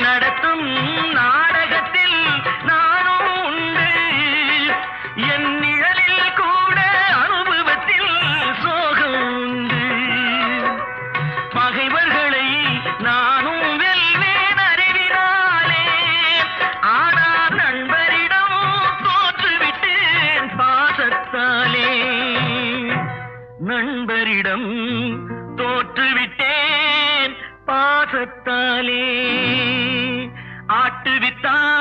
நடத்தும் நாடகத்தில் நானும் உண்டு. என் நிழலில் கூட அனுபவத்தில் சோகம் உண்டு. பகைவர்களை நானும் வெல்வேன் அறிவினாலே. ஆனால் நண்பரிடம் தோற்றுவிட்டேன் பாசத்தாலே. நண்பரிடம் தோற்றுவிட்டேன் பாசத்தாலே. ஆட்டுவித்தான்